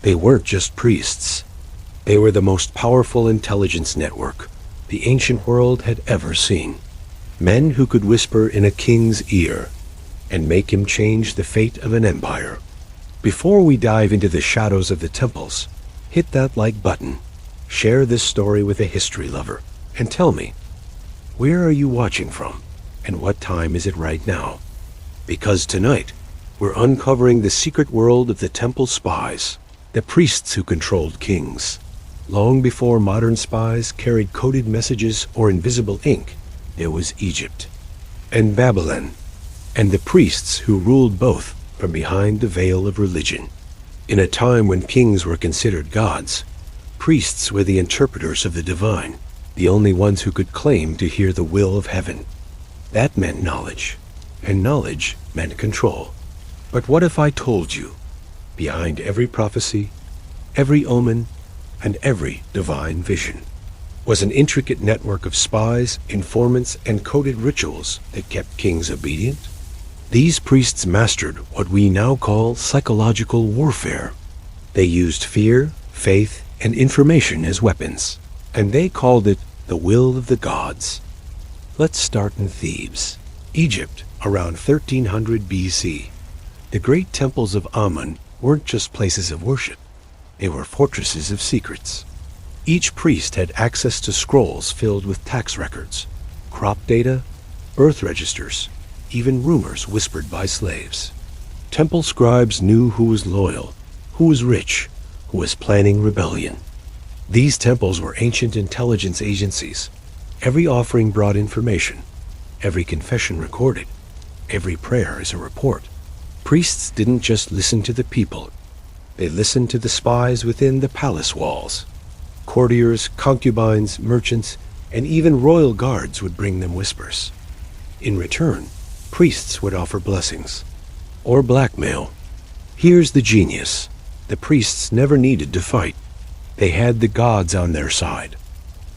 They weren't just priests. They were the most powerful intelligence network the ancient world had ever seen. Men who could whisper in a king's ear and make him change the fate of an empire. Before we dive into the shadows of the temples, hit that like button, share this story with a history lover, and tell me, where are you watching from, and what time is it right now? Because tonight, we're uncovering the secret world of the Temple Spies, the priests who controlled kings. Long before modern spies carried coded messages or invisible ink, there was Egypt and Babylon, and the priests who ruled both from behind the veil of religion. In a time when kings were considered gods, priests were the interpreters of the divine, the only ones who could claim to hear the will of heaven. That meant knowledge, and knowledge meant control. But what if I told you, behind every prophecy, every omen, and every divine vision was an intricate network of spies, informants, and coded rituals that kept kings obedient? These priests mastered what we now call psychological warfare. They used fear, faith, and information as weapons, and they called it the will of the gods. Let's start in Thebes, Egypt, around 1300 BC. The great temples of Amun weren't just places of worship. They were fortresses of secrets. Each priest had access to scrolls filled with tax records, crop data, birth registers, even rumors whispered by slaves. Temple scribes knew who was loyal, who was rich, who was planning rebellion. These temples were ancient intelligence agencies. Every offering brought information, every confession recorded, every prayer is a report. Priests didn't just listen to the people. They listened to the spies within the palace walls. Courtiers, concubines, merchants, and even royal guards would bring them whispers. In return, priests would offer blessings or blackmail. Here's the genius. The priests never needed to fight. They had the gods on their side.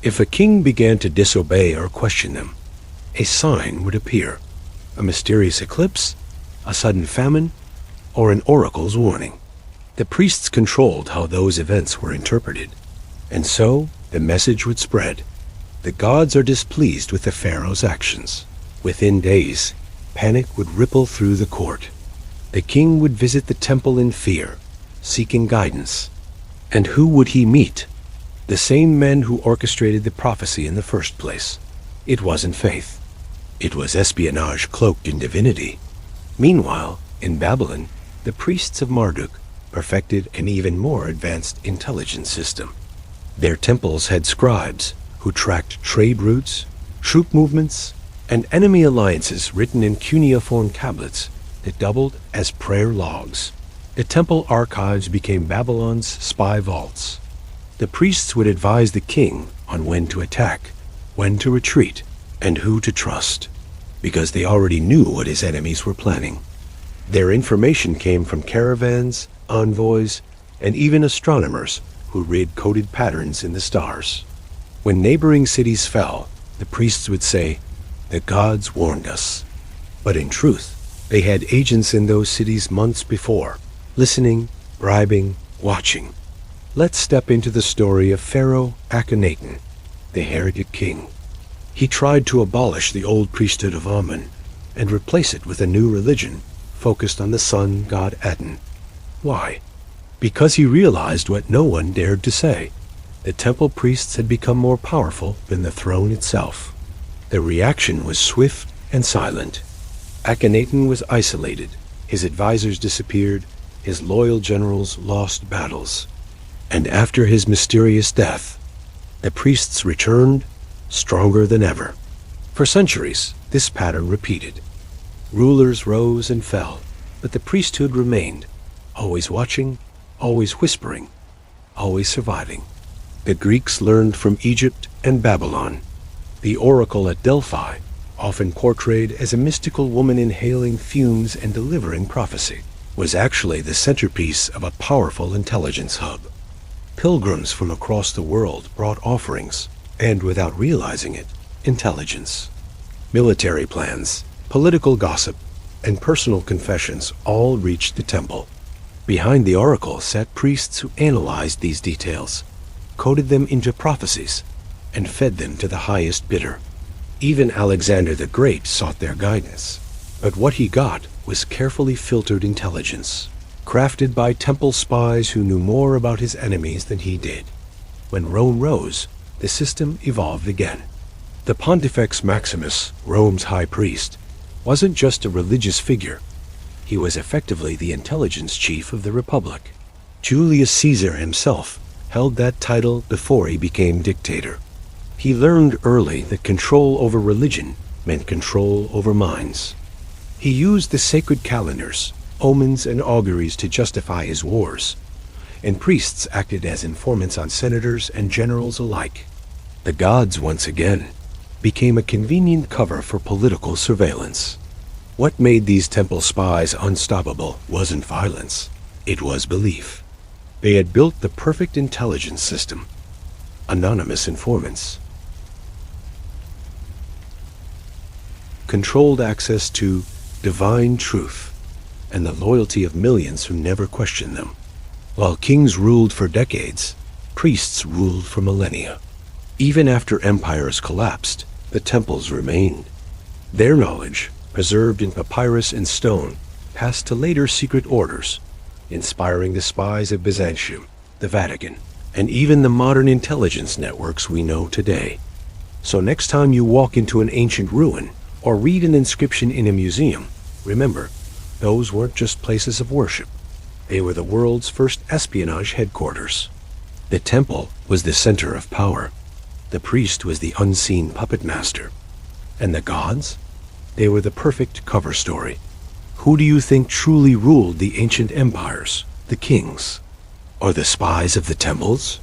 If a king began to disobey or question them, a sign would appear. A mysterious eclipse, a sudden famine, or an oracle's warning. The priests controlled how those events were interpreted, and so the message would spread. The gods are displeased with the pharaoh's actions. Within days, panic would ripple through the court. The king would visit the temple in fear, seeking guidance. And who would he meet? The same men who orchestrated the prophecy in the first place. It wasn't faith. It was espionage cloaked in divinity. Meanwhile, in Babylon, the priests of Marduk perfected an even more advanced intelligence system. Their temples had scribes who tracked trade routes, troop movements, and enemy alliances written in cuneiform tablets that doubled as prayer logs. The temple archives became Babylon's spy vaults. The priests would advise the king on when to attack, when to retreat, and who to trust, because they already knew what his enemies were planning. Their information came from caravans, envoys, and even astronomers who read coded patterns in the stars. When neighboring cities fell, the priests would say, "The gods warned us." But in truth, they had agents in those cities months before, listening, bribing, watching. Let's step into the story of Pharaoh Akhenaten, the heretic king. He tried to abolish the old priesthood of Amun and replace it with a new religion focused on the sun god Aten. Why? Because he realized what no one dared to say. The temple priests had become more powerful than the throne itself. The reaction was swift and silent. Akhenaten was isolated. His advisors disappeared. His loyal generals lost battles. And after his mysterious death, the priests returned stronger than ever. For centuries, this pattern repeated. Rulers rose and fell, but the priesthood remained, always watching, always whispering, always surviving. The Greeks learned from Egypt and Babylon. The oracle at Delphi, often portrayed as a mystical woman inhaling fumes and delivering prophecy, was actually the centerpiece of a powerful intelligence hub. Pilgrims from across the world brought offerings, and without realizing it, intelligence. Military plans, political gossip, and personal confessions all reached the temple. Behind the oracle sat priests who analyzed these details, coded them into prophecies, and fed them to the highest bidder. Even Alexander the Great sought their guidance, but what he got was carefully filtered intelligence, crafted by Temple spies who knew more about his enemies than he did. When Rome rose, the system evolved again. The Pontifex Maximus, Rome's high priest, wasn't just a religious figure. He was effectively the intelligence chief of the Republic. Julius Caesar himself held that title before he became dictator. He learned early that control over religion meant control over minds. He used the sacred calendars, omens, and auguries to justify his wars, and priests acted as informants on senators and generals alike. The gods, once again, became a convenient cover for political surveillance. What made these Temple spies unstoppable wasn't violence, it was belief. They had built the perfect intelligence system. Anonymous informants, controlled access to divine truth, and the loyalty of millions who never questioned them. While kings ruled for decades, priests ruled for millennia. Even after empires collapsed, the temples remained. Their knowledge, preserved in papyrus and stone, passed to later secret orders, inspiring the spies of Byzantium, the Vatican, and even the modern intelligence networks we know today. So next time you walk into an ancient ruin or read an inscription in a museum, remember, those weren't just places of worship. They were the world's first espionage headquarters. The temple was the center of power. The priest was the unseen puppet master. And the gods? They were the perfect cover story. Who do you think truly ruled the ancient empires, the kings, or the spies of the temples?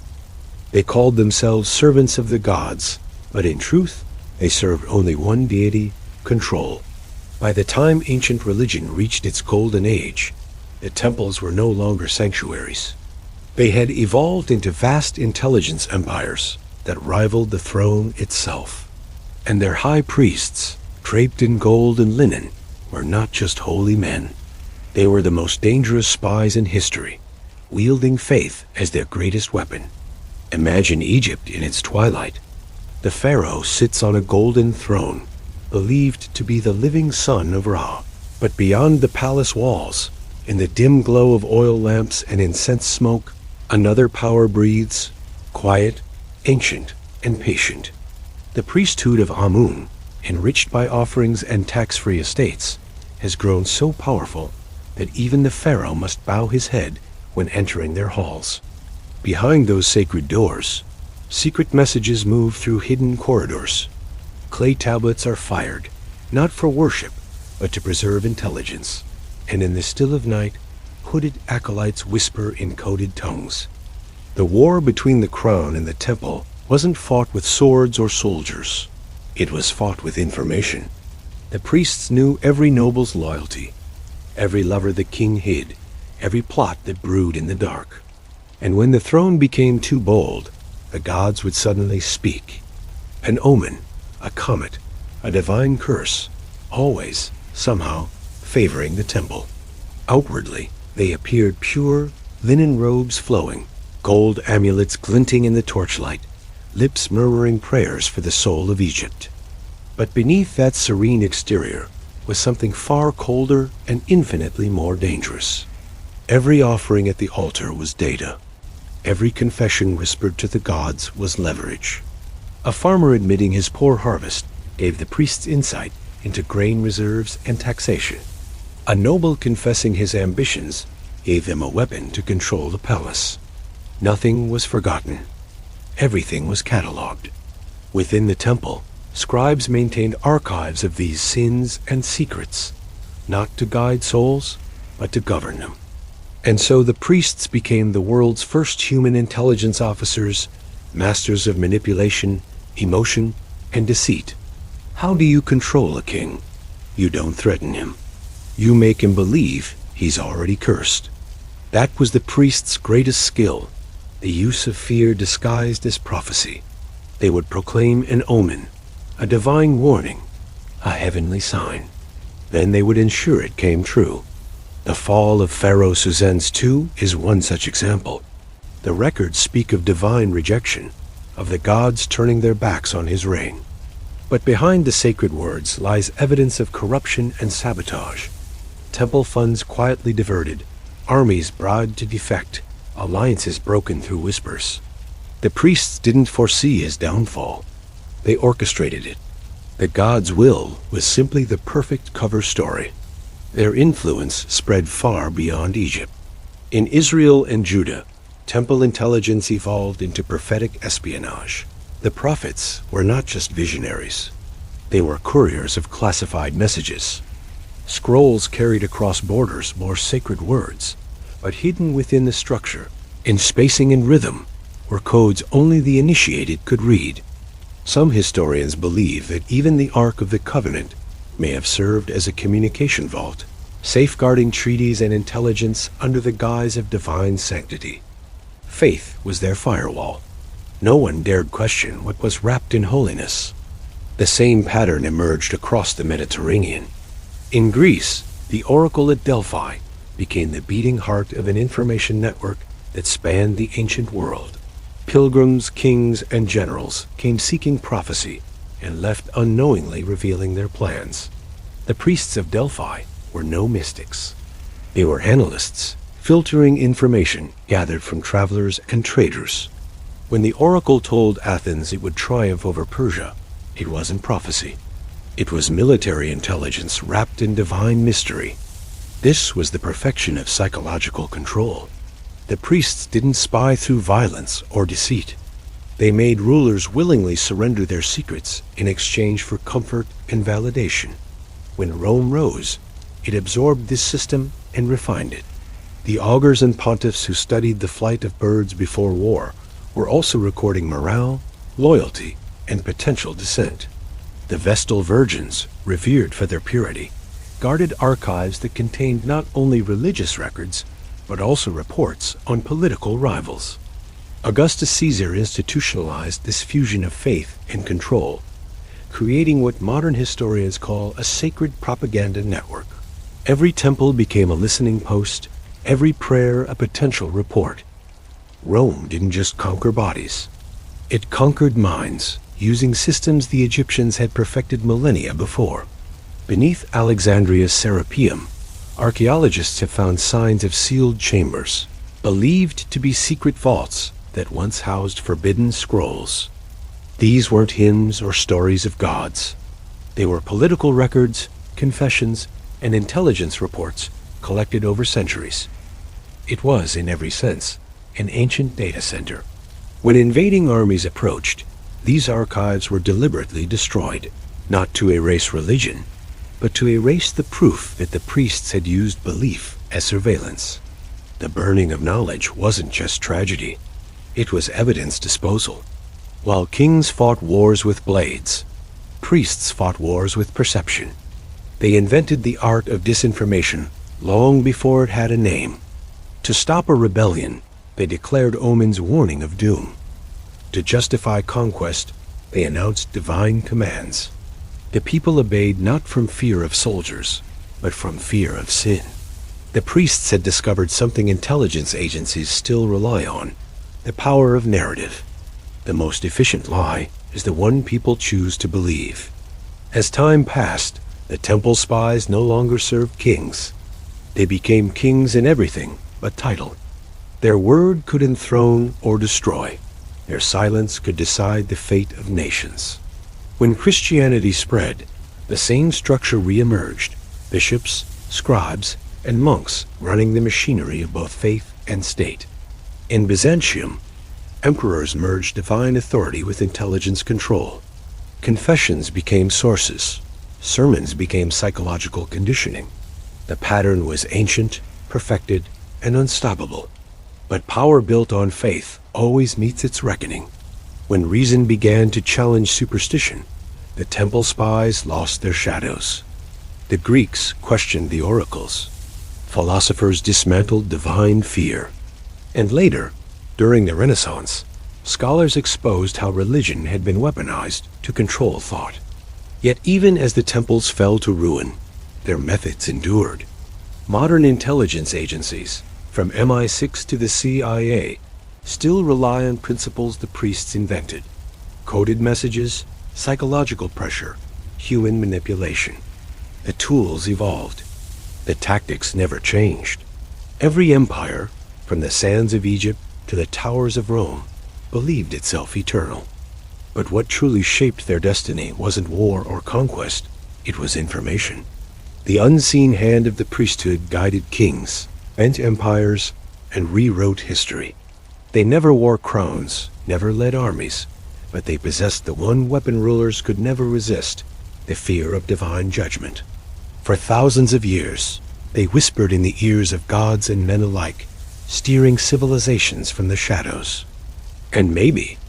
They called themselves servants of the gods, but in truth, they served only one deity, control. By the time ancient religion reached its golden age, the temples were no longer sanctuaries. They had evolved into vast intelligence empires that rivaled the throne itself. And their high priests, draped in gold and linen, were not just holy men. They were the most dangerous spies in history, wielding faith as their greatest weapon. Imagine Egypt in its twilight. The pharaoh sits on a golden throne, believed to be the living son of Ra. But beyond the palace walls, in the dim glow of oil lamps and incense smoke, another power breathes, quiet, ancient, and patient. The priesthood of Amun, enriched by offerings and tax-free estates, has grown so powerful that even the pharaoh must bow his head when entering their halls. Behind those sacred doors, secret messages move through hidden corridors. Clay tablets are fired, not for worship, but to preserve intelligence. And in the still of night, hooded acolytes whisper in coded tongues. The war between the crown and the temple wasn't fought with swords or soldiers. It was fought with information. The priests knew every noble's loyalty, every lover the king hid, every plot that brewed in the dark. And when the throne became too bold, the gods would suddenly speak. An omen, a comet, a divine curse, always, somehow, favoring the temple. Outwardly, they appeared pure, linen robes flowing, gold amulets glinting in the torchlight, lips murmuring prayers for the soul of Egypt. But beneath that serene exterior was something far colder and infinitely more dangerous. Every offering at the altar was data. Every confession whispered to the gods was leverage. A farmer admitting his poor harvest gave the priests insight into grain reserves and taxation. A noble confessing his ambitions gave them a weapon to control the palace. Nothing was forgotten. Everything was catalogued. Within the temple, scribes maintained archives of these sins and secrets, not to guide souls, but to govern them. And so the priests became the world's first human intelligence officers, masters of manipulation, emotion, and deceit. How do you control a king? You don't threaten him. You make him believe he's already cursed. That was the priest's greatest skill, the use of fear disguised as prophecy. They would proclaim an omen, a divine warning, a heavenly sign. Then they would ensure it came true. The fall of Pharaoh Suzens II is one such example. The records speak of divine rejection, of the gods turning their backs on his reign. But behind the sacred words lies evidence of corruption and sabotage. Temple funds quietly diverted, armies bribed to defect, alliances broken through whispers. The priests didn't foresee his downfall. They orchestrated it. The gods' will was simply the perfect cover story. Their influence spread far beyond Egypt. In Israel and Judah, temple intelligence evolved into prophetic espionage. The prophets were not just visionaries. They were couriers of classified messages. Scrolls carried across borders more sacred words, but hidden within the structure, in spacing and rhythm, were codes only the initiated could read. Some historians believe that even the Ark of the Covenant may have served as a communication vault, safeguarding treaties and intelligence under the guise of divine sanctity. Faith was their firewall. No one dared question what was wrapped in holiness. The same pattern emerged across the Mediterranean. In Greece, the oracle at Delphi became the beating heart of an information network that spanned the ancient world. Pilgrims, kings, and generals came seeking prophecy and left unknowingly revealing their plans. The priests of Delphi were no mystics. They were analysts, filtering information gathered from travelers and traders. When the oracle told Athens it would triumph over Persia, it wasn't prophecy. It was military intelligence wrapped in divine mystery. This was the perfection of psychological control. The priests didn't spy through violence or deceit. They made rulers willingly surrender their secrets in exchange for comfort and validation. When Rome rose, it absorbed this system and refined it. The augurs and pontiffs who studied the flight of birds before war were also recording morale, loyalty, and potential descent. The Vestal virgins, revered for their purity, guarded archives that contained not only religious records, but also reports on political rivals. Augustus Caesar institutionalized this fusion of faith and control, creating what modern historians call a sacred propaganda network. Every temple became a listening post, every prayer a potential report. Rome didn't just conquer bodies. It conquered minds, using systems the Egyptians had perfected millennia before. Beneath Alexandria's Serapeum, archaeologists have found signs of sealed chambers, believed to be secret vaults that once housed forbidden scrolls. These weren't hymns or stories of gods. They were political records, confessions, and intelligence reports collected over centuries. It was, in every sense, an ancient data center. When invading armies approached, these archives were deliberately destroyed, not to erase religion, but to erase the proof that the priests had used belief as surveillance. The burning of knowledge wasn't just tragedy. It was evidence disposal. While kings fought wars with blades, priests fought wars with perception. They invented the art of disinformation long before it had a name. To stop a rebellion, they declared omens warning of doom. To justify conquest, they announced divine commands. The people obeyed not from fear of soldiers, but from fear of sin. The priests had discovered something intelligence agencies still rely on: the power of narrative. The most efficient lie is the one people choose to believe. As time passed, the Temple Spies no longer served kings. They became kings in everything but title. Their word could enthrone or destroy. Their silence could decide the fate of nations. When Christianity spread, the same structure re-emerged: bishops, scribes, and monks running the machinery of both faith and state. In Byzantium, emperors merged divine authority with intelligence control. Confessions became sources. Sermons became psychological conditioning. The pattern was ancient, perfected, and unstoppable. But power built on faith always meets its reckoning. When reason began to challenge superstition, the Temple Spies lost their shadows. The Greeks questioned the oracles. Philosophers dismantled divine fear. And later, during the Renaissance, scholars exposed how religion had been weaponized to control thought. Yet even as the temples fell to ruin, their methods endured. Modern intelligence agencies, from MI6 to the CIA, still rely on principles the priests invented: coded messages, psychological pressure, human manipulation. The tools evolved. The tactics never changed. Every empire, from the sands of Egypt to the towers of Rome, believed itself eternal. But what truly shaped their destiny wasn't war or conquest, it was information. The unseen hand of the priesthood guided kings, bent empires, and rewrote history. They never wore crowns, never led armies, but they possessed the one weapon rulers could never resist: the fear of divine judgment. For thousands of years, they whispered in the ears of gods and men alike, steering civilizations from the shadows. And maybe,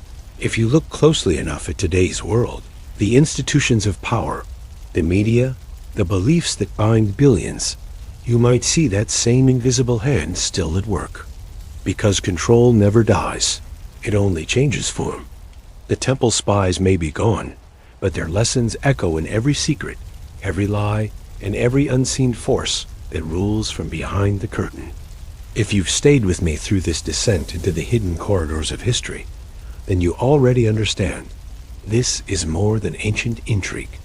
if you look closely enough at today's world, the institutions of power, the media, the beliefs that bind billions, you might see that same invisible hand still at work. Because control never dies, it only changes form. The Temple Spies may be gone, but their lessons echo in every secret, every lie, and every unseen force that rules from behind the curtain. If you've stayed with me through this descent into the hidden corridors of history, then you already understand this is more than ancient intrigue.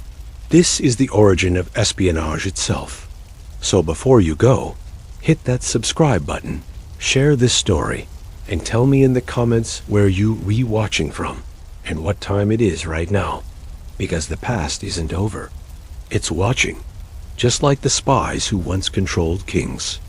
This is the origin of espionage itself. So before you go, hit that subscribe button, share this story, and tell me in the comments where you re-watching from and what time it is right now. Because the past isn't over. It's watching, just like the spies who once controlled kings.